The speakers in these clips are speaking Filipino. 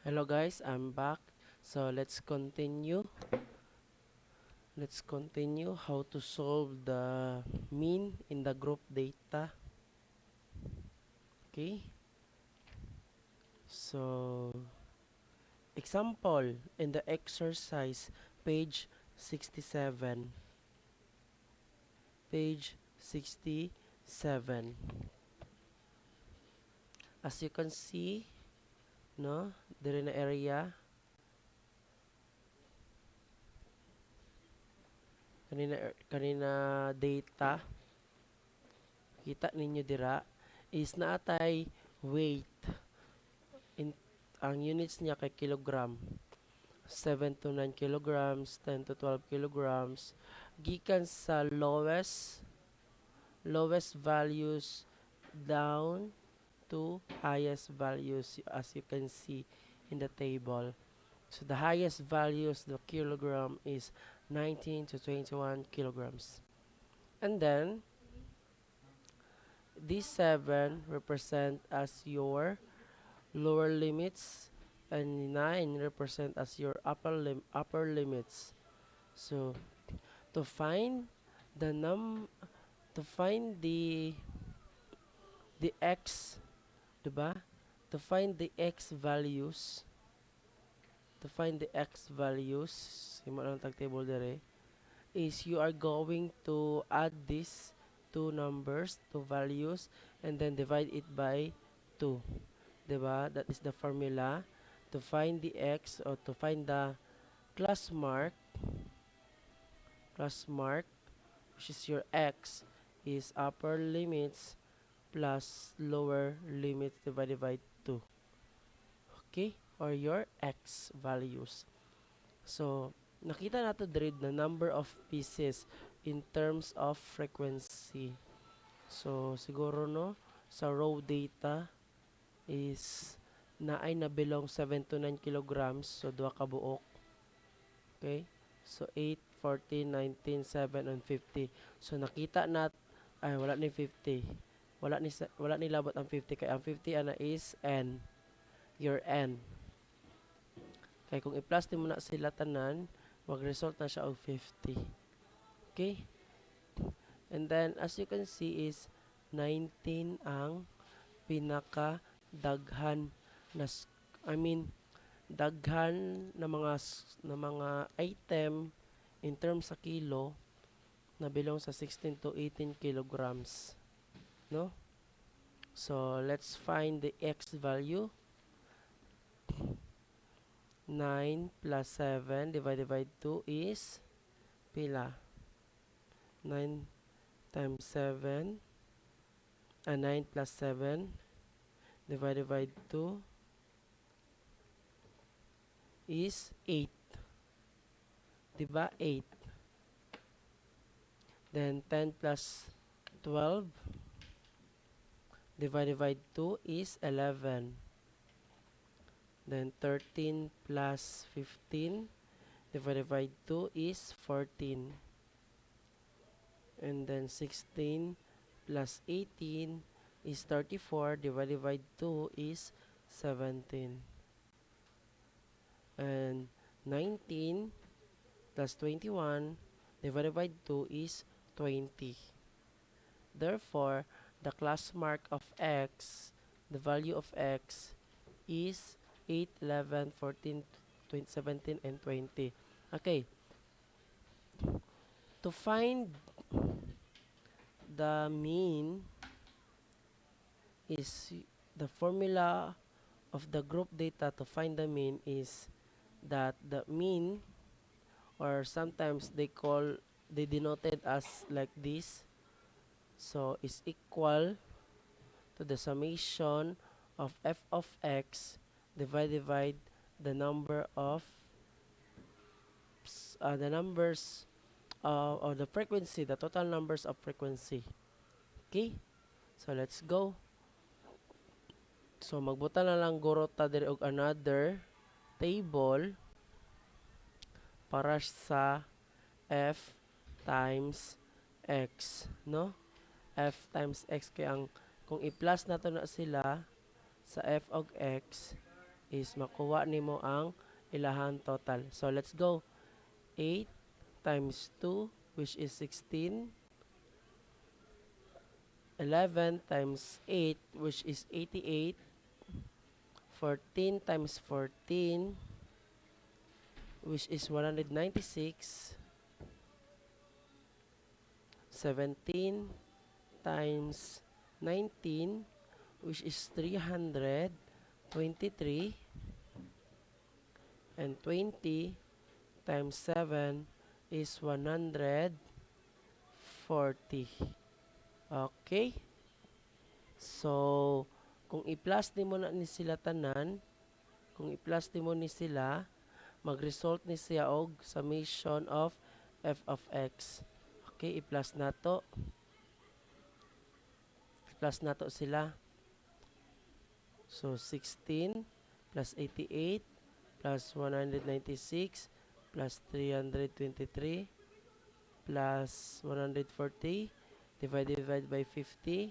Hello guys, I'm back. So let's continue. Let's continue how to solve the mean in the group data. Okay. So example in the exercise page 67. Page 67. As you can see, no, there na area kanina data kita ninyo dira is naatay weight in ang units niya kay kilogram 7 to 9 kilograms 10 to 12 kilograms gikan sa lowest values down to highest values as you can see in the table. So the highest values the kilogram is 19 to 21 kilograms. And then these 7 represent as your lower limits and 9 represent as your upper limits. So to find the to find the x, 'di ba? To find the x values, imo lang tag table dere, is you are going to add these two values, and then divide it by 2. 'Di ba? That is the formula to find the x, or to find the class mark, which is your x, is upper limits plus lower limits divided by 2. Okay? Or your x values. So, nakita nato diri the number of pieces in terms of frequency. So, siguro no, sa raw data is naay na belong 7 to 9 kilograms. So, duha ka buok. Okay? So, 8, 14, 19, 7, and 50. So, nakita nat, ay, wala ni 50. Wala ni labot ang 50. Kaya ang 50 ana is n. Your n. Kaya kung i-plus mo na sila tanan, mag-result na siya og 50. Okay? And then, as you can see is 19 ang pinaka daghan na daghan na mga item in terms sa kilo na belong sa 16 to 18 kilograms, no? So let's find the x value. 9 plus 7 divided by 2 is pila? 9 times 7 9 plus 7 divided by 2 is 8. Diba? 8. Then 10 plus 12 divided by 2 is 11. Then 13 plus 15 divided by 2 is 14. And then 16 plus 18 is 34 divided by 2 is 17. And 19 plus 21 divided by 2 is 20. Therefore, the class mark of x, the value of x, is 8, 11, 14, 20, 17, and 20. Okay. To find the mean is the formula of the group data to find the mean is that the mean, or sometimes they denoted as like this, so is equal to the summation of f of x divided by the number of the numbers or the frequency, the total numbers of frequency. Okay, so let's go. So magbuta na lang guro ta diri og another table para sa f times x, no? F times x kay ang kung i-plus nato na sila sa f of x is makuha nimo ang ilahang total. So let's go. 8 times 2, which is 16. 11 times 8, which is 88. 14 times 14, which is 196. 17 times 19, which is 323. And 20 times 7 is 140. Okay? So, kung i-plus nimo na ni sila tanan, kung i-plus nimo ni sila, mag-result ni siya og summation of f of x. Okay, i-plus nato. I-plus nato sila. So, 16 plus 88 plus 196 plus 323 plus 140 divided by 50.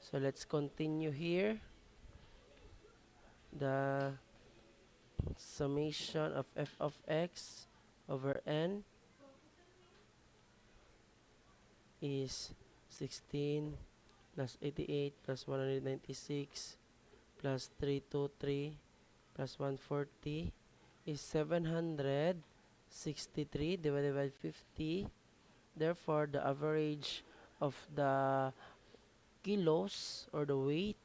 So, let's continue here. The summation of f of x over n is 16 plus 88 plus 196 plus 323 plus 140 is 763 divided by 50. Therefore, the average of the kilos or the weight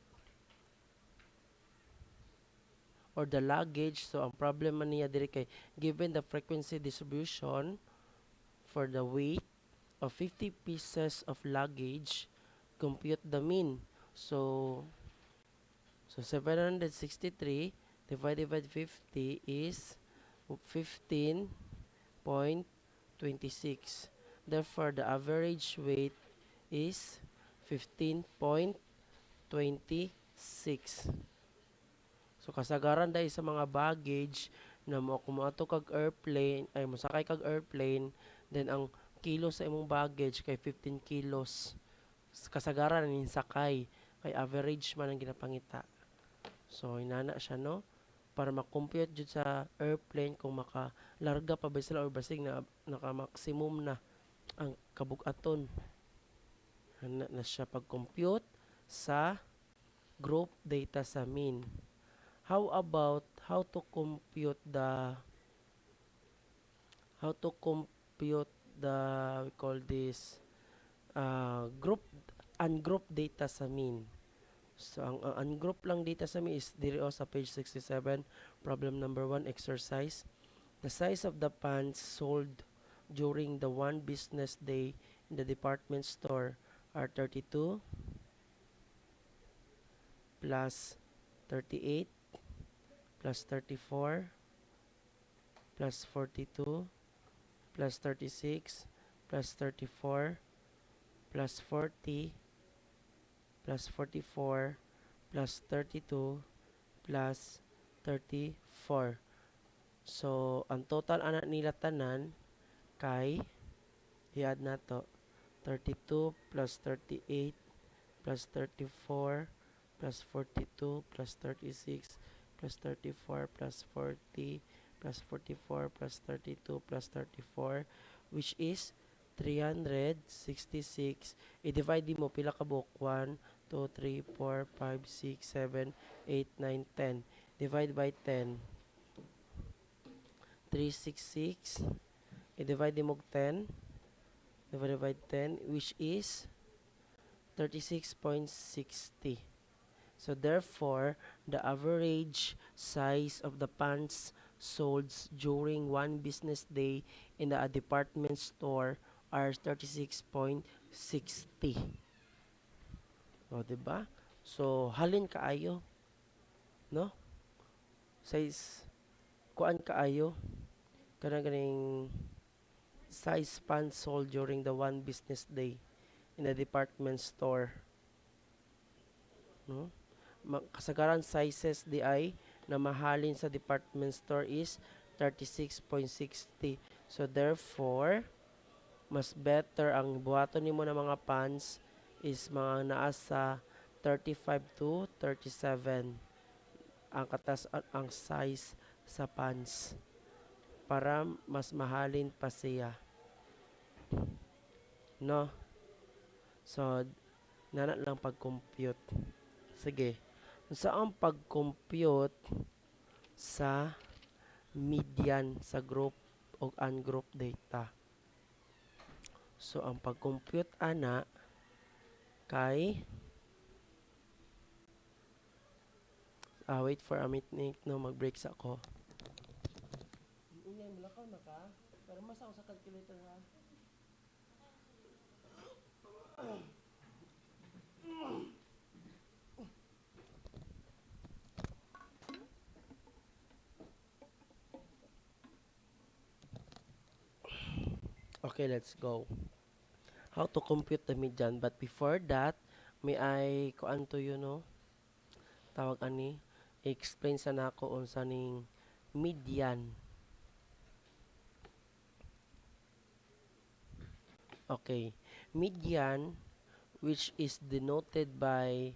or the luggage. So, ang problem niya diri kay given the frequency distribution for the weight of 50 pieces of luggage, compute the mean. So 763 divided by 50 is 15.26. Therefore, the average weight is 15.26. So kasagaran dahil sa mga baggage na mo kung ato kag airplane ay mosakay kag airplane, then ang kilo sa imong baggage kay 15 kilos. Kasagaran nin sakay kay average man ang ginapangita. So inana siya no para ma-compute jud sa airplane kung makalarga pa ba sila or basig na naka-maximum na ang kabug-aton. Na siya pag-compute sa group data sa mean. How about how to compute the we call this group ungroup data sa mean. So ang ungroup lang data sa mean is diri sa page 67, problem number 1 exercise. The size of the pants sold during the one business day in the department store are 32 plus 38 plus 34 plus 42 plus 36 plus 34 plus 40 plus 44 plus 32 plus 34. So, ang total anak nila tanan kay i-add na to 32 plus 38 plus 34 plus 42 plus 36 plus 34 plus 40 plus 44 plus 32 plus 34, which is 366. I-divide mo pila ka buok 1, 2, 3, 4, 5, 6, 7, 8, 9, 10. Divide by 10. 366. I-divide mo 10. Divided by 10, which is 36.60. So therefore, the average size of the pants sold during one business day in the department store are 36.60. O, diba? So, halin kaayo, no? Size, kuan kaayo, ganing size pants sold during the one business day in the department store. No? Kasagaran sizes di ay na mahalin sa department store is 36.60. So therefore, mas better ang buhaton nimo na mga pants is mga naa sa 35 to 37 ang katas ang size sa pants para mas mahalin pa siya, no? So nana lang pag-compute. Sige. Unsa ang pag-compute sa median sa group o ungroup data? So ang pag-compute ana kay wait for a minute no, mag-break sa ako. Ingay mo lakaw na ka. Pero mas ako sa calculator ha. Okay, let's go. How to compute the median. But before that, may I kuan to you no? Tawag ani, explain sa nako unsa ning median. Okay. Median, which is denoted by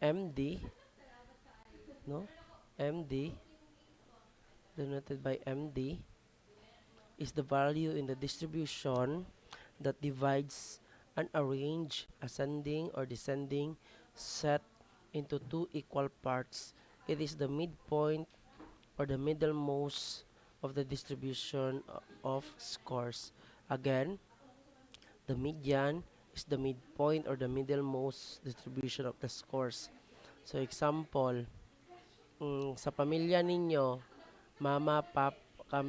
MD, no? MD, denoted by MD, is the value in the distribution that divides an arranged ascending or descending set into two equal parts. It is the midpoint or the middlemost of the distribution of scores. Again, the median is the midpoint or the middlemost distribution of the scores. So example, sa pamilya ninyo, mama, pap,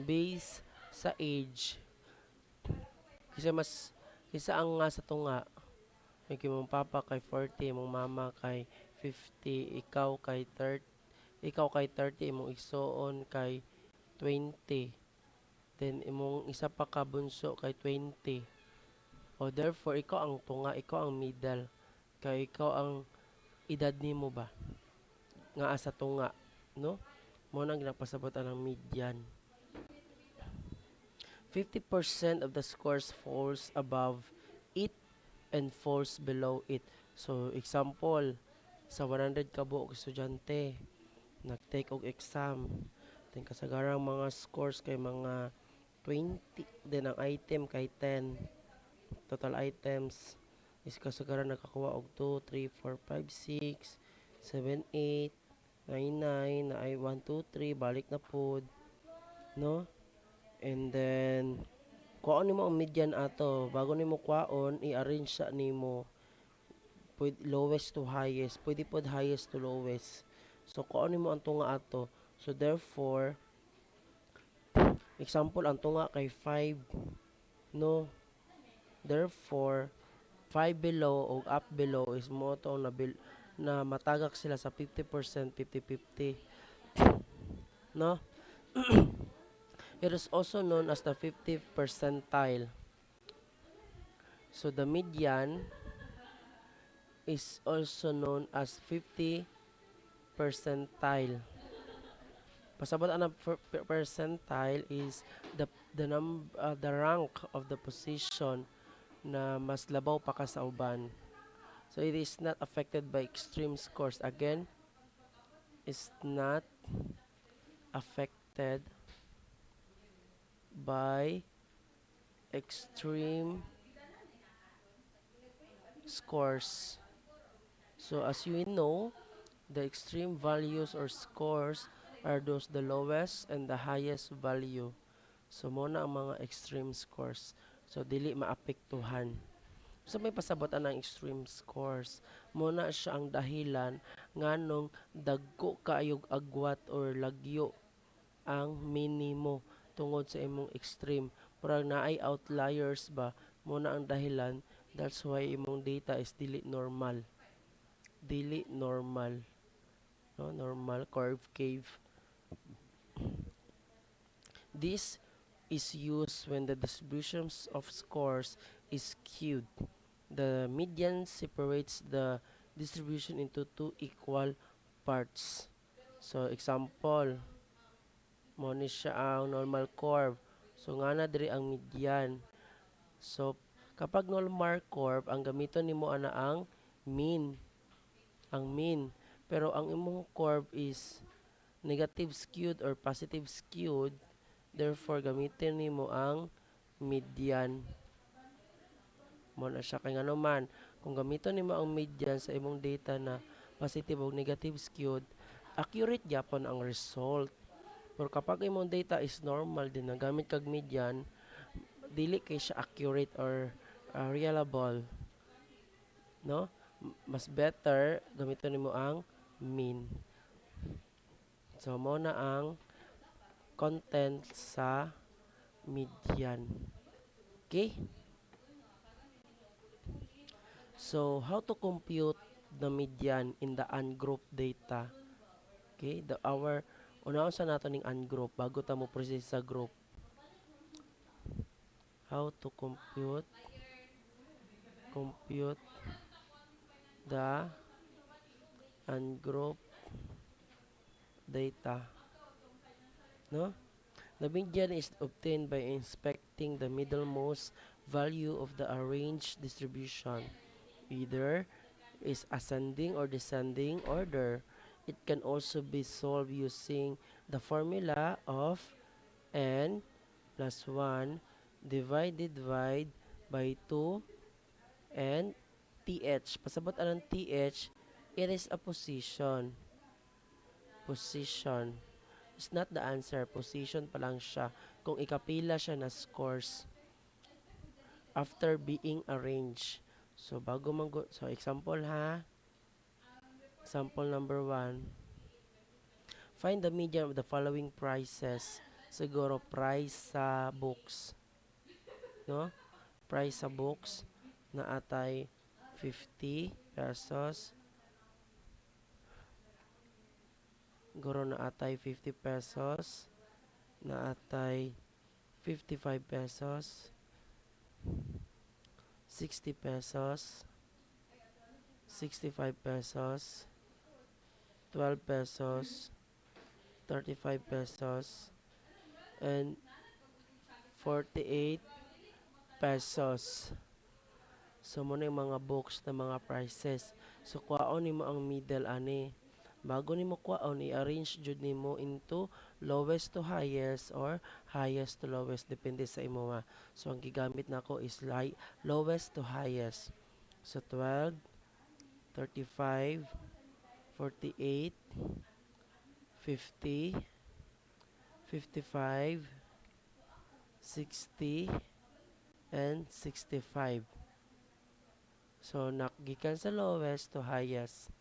base sa age, kasi mas, kisa ang nga sa tunga, may mong papa kay 40, mong mama kay 50, ikaw kay 30, imong igsoon kay 20, then imong isa pa ka bunso kay 20. O therefore, ikaw ang tunga, ikaw ang middle, kay ikaw ang edad nimo ba nga asa tunga, no? Mo nang ginapasabotan ng median. 50% of the scores falls above it and falls below it. So, example, sa 100 ka buok estudyante, nag-take og exam, then kasagarang mga scores kay mga 20, then ang item kay 10. Total items is kasagaran nakakuha og 2, 3, 4, 5, 6, 7, 8, 9, 9, na ay 1, 2, 3, balik na pod, no? And then, kuhaon nimo ang median ato. Bago nimo kuhaon, i-arrange sa nimo. Pwede lowest to highest. Pwede pod highest to lowest. So, kuhaon nimo ang tunga ato. So, therefore, example, ang tunga kay 5, no? Therefore, 5 below o up below is mo to na matagak sila sa 50%, 50-50. No? It is also known as the 50th percentile. So the median is also known as 50 percentile. Pasabot ang percentile is the rank of the position na mas labaw pa ka sa uban. So it is not affected by extreme scores. Again, is not affected by extreme scores. So as you know, the extreme values or scores are those the lowest and the highest value. So muna ang mga extreme scores. So dili maapektuhan. So may pasabotan ng extreme scores. Muna siya ang dahilan nganong dagko kaayog agwat or lagyo ang minimo tungod sa imong extreme. Murag naay outliers ba, muna ang dahilan. That's why imong data is dili normal. Dili normal. No, normal curve cave. This is used when the distributions of scores is skewed. The median separates the distribution into two equal parts. So example, mo ni siya ang normal curve. So nga na diri ang median. So kapag normal curve, ang gamiton nimo ana ang mean, ang mean. Pero ang imong curve is negative skewed or positive skewed, therefore gamitin nimo ang median. Mo na siya kay ngano man kung gamiton nimo ang median sa imong data na positive o negative skewed, accurate gyapon ang result. Pero kapag imong data is normal din nagamit kag median, dili kay siya accurate or reliable, no? Mas better gamiton nimo ang mean. So mo na ang content sa median. Okay? So how to compute the median in the ungrouped data? Okay? Unahon sa nato ning ungroup bago ta mo proceed sa group. How to compute the ungrouped data, no? The median is obtained by inspecting the middlemost value of the arranged distribution, either is ascending or descending order. It can also be solved using the formula of n plus 1 divided by 2 and th. Pasabot anong th, it is a position. Position. It's not the answer. Position pa lang siya. Kung ikapila siya na scores after being arranged. So, so example ha. Example number 1. Find the median of the following prices. Siguro, price sa books. No? Price sa books na atay 50 pesos. Siguro na atay 50 pesos. Na atay 55 pesos. 60 pesos. 65 pesos. 12 pesos. 35 pesos. And 48 pesos. So, muna yung mga books na mga prices. So, kuhaon nimo ang middle ani. Bago nimo kuhaon, i-arrange jud nimo into lowest to highest or highest to lowest. Depende sa imo nga. So, ang gigamit nako is lowest to highest. So, 12, 35, 48, 50, 55, 60, and 65. So, gikan sa lowest to highest.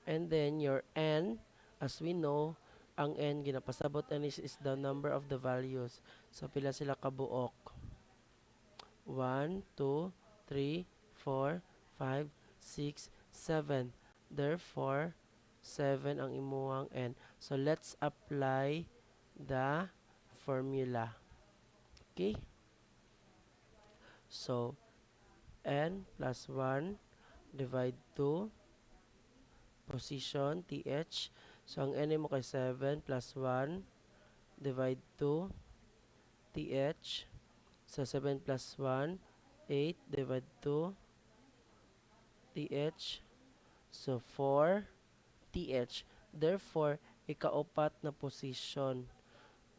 And then, your n, as we know, ang n, ginapasabot is the number of the values. So, pila sila kabuok? 1, 2, 3, 4, 5, 6, 7. Therefore, 7 ang imuhang n. So, let's apply the formula. Okay? So, n plus 1 divide 2 position th. So, ang n mo kay 7 plus 1 divide 2 th. So, 7 plus 1 8 divide 2 th. So, 4 th. Therefore, ikaapat na position.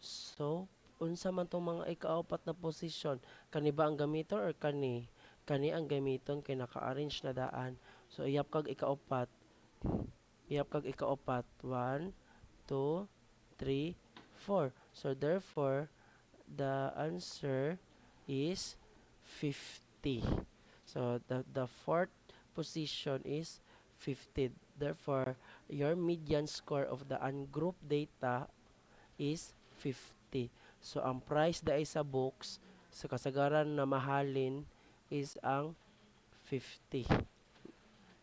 So, unsa man tong mga ikaapat na position? Kani ba ang gamiton or kani? Kani ang gamiton kay naka-arrange na daan. So, iyap kag ikaapat. Iyap kag ikaapat. 1, 2, 3, 4. So, therefore, the answer is 50. So, the fourth position is 50. Therefore, your median score of the ungrouped data is 50. So, ang price dai sa books sa kasagaran na mahalin is ang 50.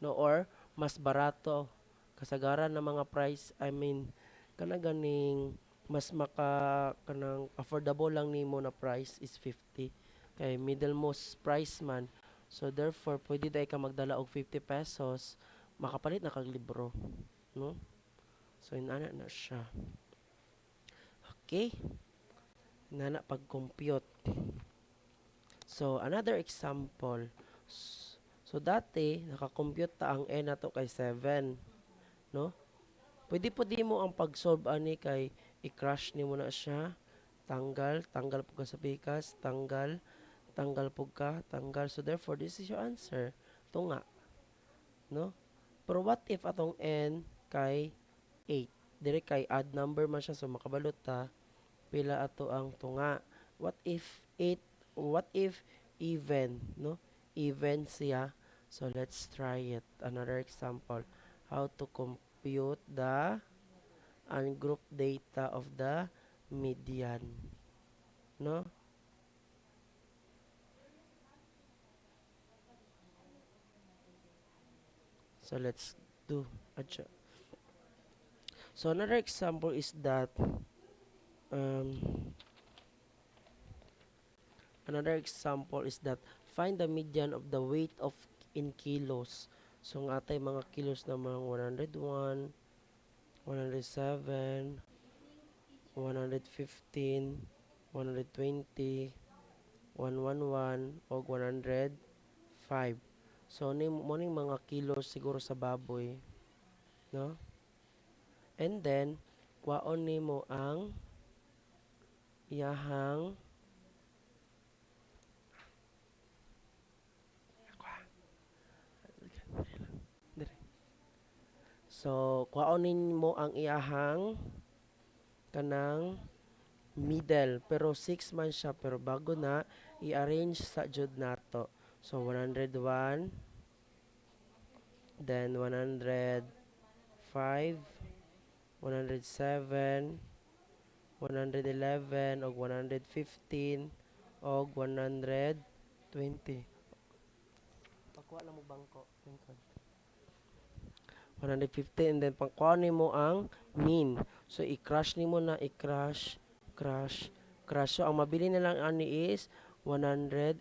No, or mas barato kasagaran na mga price, I mean, ganing mas kanang affordable lang nimo na price is 50. Kay middlemost price man. So, therefore, pwede dai ka magdala og 50 pesos, makapalit na kag libro. No? So, inana na siya. Okay? Inana pag-compute. So, another example. So dati naka-compute ta ang n nato kay 7, no? Pwede po di mo ang pag-solve ani kay i-crush nimo na siya. Tanggal po ka sa pikas, tanggal po ka, tanggal. So therefore, this is your answer. Tunga, no? Pero what if atong n kay 8? Dire kay odd number man siya, so makabalot ta pila ato ang tunga. What if 8, what if even, no? Even siya. So let's try it. Another example. How to compute the ungroup data of the median, no? So let's do a So another example is that um, find the median of the weight of in kilos. So ang atay mga kilos na mga 101, 107, 115, 120, 111 o 105. So mo ning mga kilos siguro sa baboy, no? And then kwaon nimo ang iyahang So, kuhaonin mo ang iyahang kanang middle. Pero 6 man siya. Pero bago na, i-arrange sa jud nato. So, 101, then 105, 107, 111, og 115, og 120. Pakuha lang mo bangko. 150 and then pangkuhanin mo ang mean. So i-crush nimo na i-crush, crush. So ang mabili na lang ani is 111.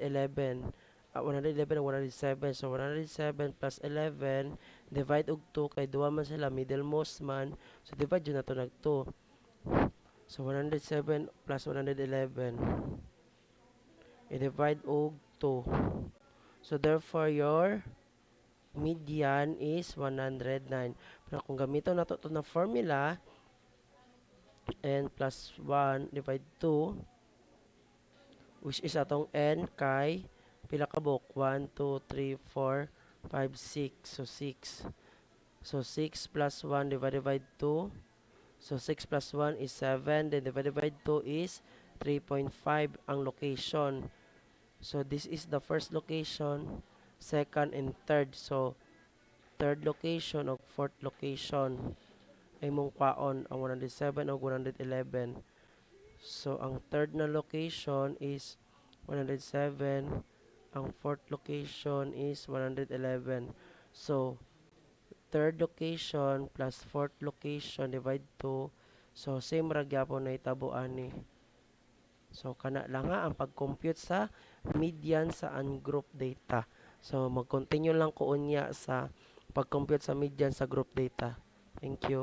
111 and 107. So 107 plus 11 divide og 2 kay duha man sila middlemost man. So divide yun na to nag 2. So 107 plus 111 i-divide og 2. So therefore your median is 109. Pero kung gamiton nato to na formula, n plus 1 divide 2, which is atong n kay pila ka buok? 1, 2, 3, 4, 5, 6. So 6. So 6 plus 1 divided by 2. So 6 plus 1 is 7. Then divided by 2 is 3.5 ang location. So this is the first location, second and third. So third location o fourth location ay mong kwaon ang 107 o 111. So ang third na location is 107, ang fourth location is 111. So third location plus fourth location divide 2. So same ra gyapon na itabuan ni. So kana lang nga ang pag-compute sa median sa ungroup data. So mag-continue lang ko unya sa pag-compute sa median sa group data. Thank you.